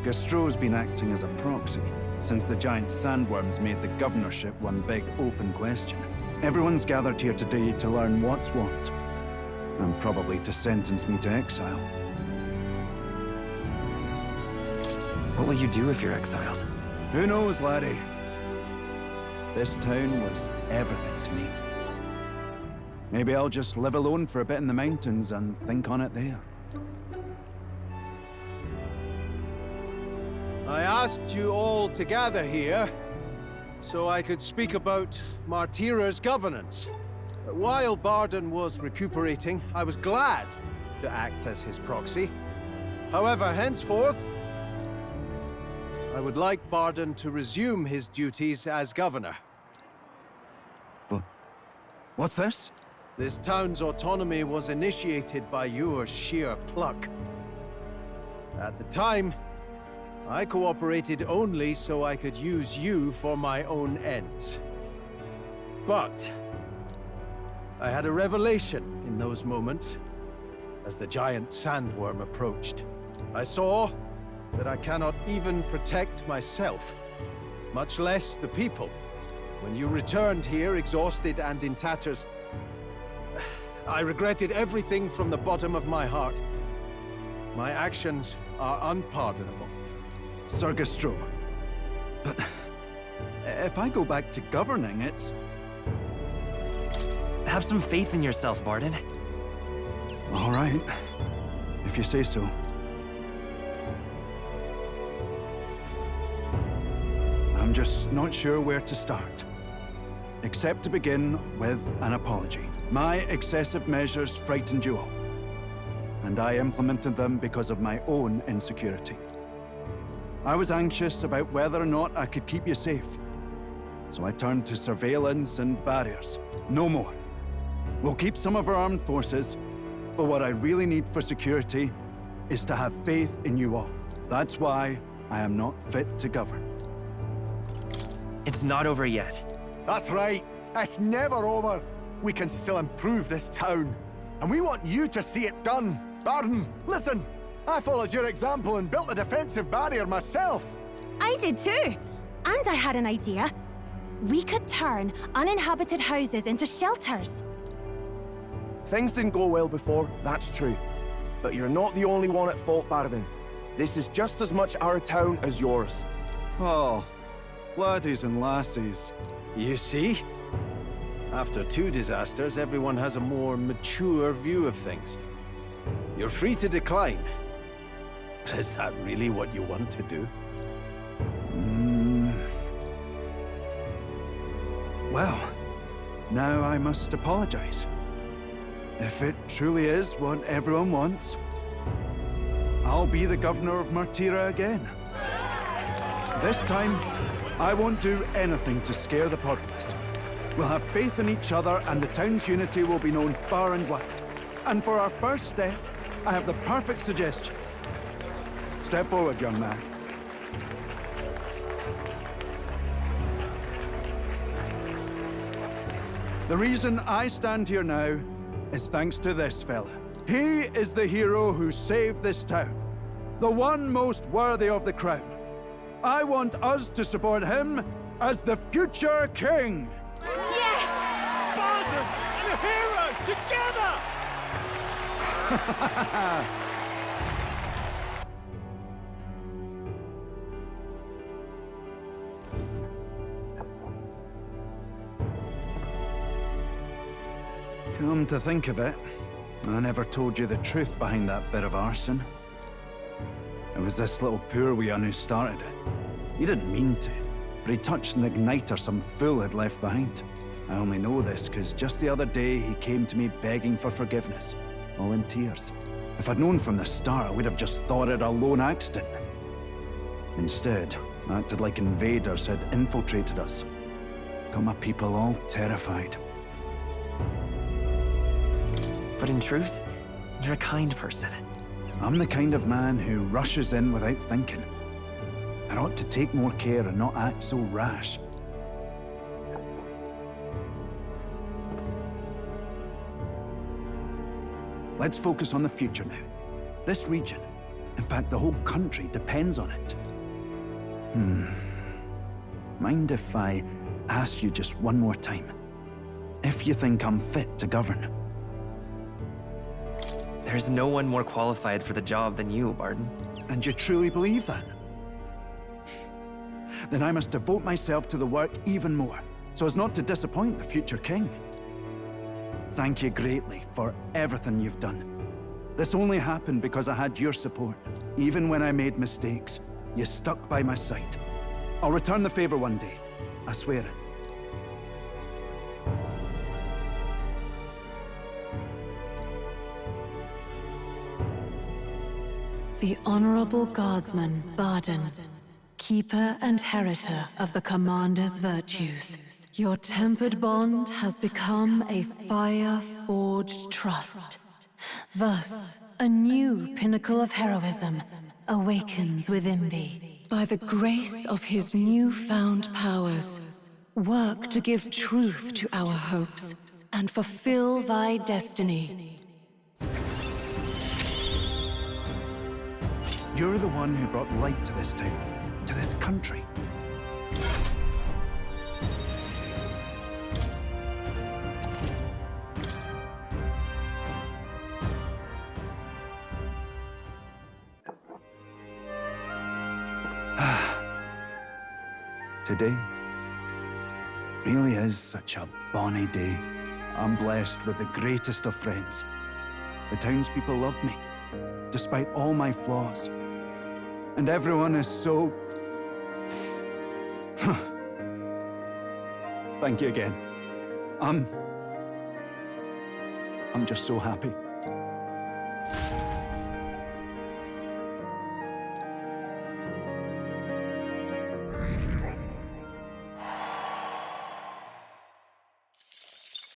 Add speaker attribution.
Speaker 1: Gastro's been acting as a proxy since the giant sandworms made the governorship one big open question. Everyone's gathered here today to learn what's what, and probably to sentence me to exile.
Speaker 2: What will you do if you're exiled?
Speaker 1: Who knows, laddie? This town was everything to me. Maybe I'll just live alone for a bit in the mountains and think on it there.
Speaker 3: I asked you all to gather here so I could speak about Martira's governance. While Bardon was recuperating, I was glad to act as his proxy. However, henceforth, I would like Bardon to resume his duties as governor.
Speaker 1: But what's this?
Speaker 3: This town's autonomy was initiated by your sheer pluck. At the time, I cooperated only so I could use you for my own ends. But I had a revelation in those moments as the giant sandworm approached. I saw that I cannot even protect myself, much less the people. When you returned here exhausted and in tatters, I regretted everything from the bottom of my heart. My actions are unpardonable.
Speaker 1: Sir Gastro. But if I go back to governing, it's...
Speaker 2: Have some faith in yourself, Bardon.
Speaker 1: All right, if you say so. I'm just not sure where to start. Except to begin with an apology. My excessive measures frightened you all. And I implemented them because of my own insecurity. I was anxious about whether or not I could keep you safe. So I turned to surveillance and barriers. No more. We'll keep some of our armed forces, but what I really need for security is to have faith in you all. That's why I am not fit to govern.
Speaker 2: It's not over yet.
Speaker 4: That's right. It's never over. We can still improve this town. And we want you to see it done. Bardon, listen. I followed your example and built a defensive barrier myself.
Speaker 5: I did too. And I had an idea. We could turn uninhabited houses into shelters.
Speaker 4: Things didn't go well before, that's true. But you're not the only one at fault, Bardon. This is just as much our town as yours.
Speaker 1: Oh, laddies and lassies.
Speaker 3: You see? After two disasters, everyone has a more mature view of things. You're free to decline. But is that really what you want to do?
Speaker 1: Well, now I must apologize. If it truly is what everyone wants, I'll be the governor of Martira again. This time, I won't do anything to scare the populace. We'll have faith in each other and the town's unity will be known far and wide. And for our first step, I have the perfect suggestion. Step forward, young man. The reason I stand here now is thanks to this fella. He is the hero who saved this town. The one most worthy of the crown. I want us to support him as the future king.
Speaker 5: Yes!
Speaker 4: Bardon and a hero together!
Speaker 1: Come to think of it, I never told you the truth behind that bit of arson. It was this little poor wee who started it. He didn't mean to, but he touched an igniter some fool had left behind. I only know this because just the other day he came to me begging for forgiveness, all in tears. If I'd known from the start, I would have just thought it a lone accident. Instead, I acted like invaders had infiltrated us. Got my people all terrified.
Speaker 2: But in truth, you're a kind person.
Speaker 1: I'm the kind of man who rushes in without thinking. I ought to take more care and not act so rash. Let's focus on the future now. This region, in fact the whole country, depends on it. Mind if I ask you just one more time? If you think I'm fit to govern?
Speaker 2: There's no one more qualified for the job than you, Bardon.
Speaker 1: And you truly believe that? Then I must devote myself to the work even more, so as not to disappoint the future king. Thank you greatly for everything you've done. This only happened because I had your support. Even when I made mistakes, you stuck by my side. I'll return the favor one day. I swear it.
Speaker 5: The Honorable Guardsman, Bardon, keeper and heritor of the Commander's virtues. Your tempered bond has become a fire-forged trust. Thus, a new pinnacle of heroism awakens within thee. By the grace of his newfound powers, work to give truth to our hopes and fulfill thy destiny.
Speaker 1: You're the one who brought light to this town, to this country. Today really is such a bonny day. I'm blessed with the greatest of friends. The townspeople love me, despite all my flaws. And everyone is so... Thank you again. I'm just so happy.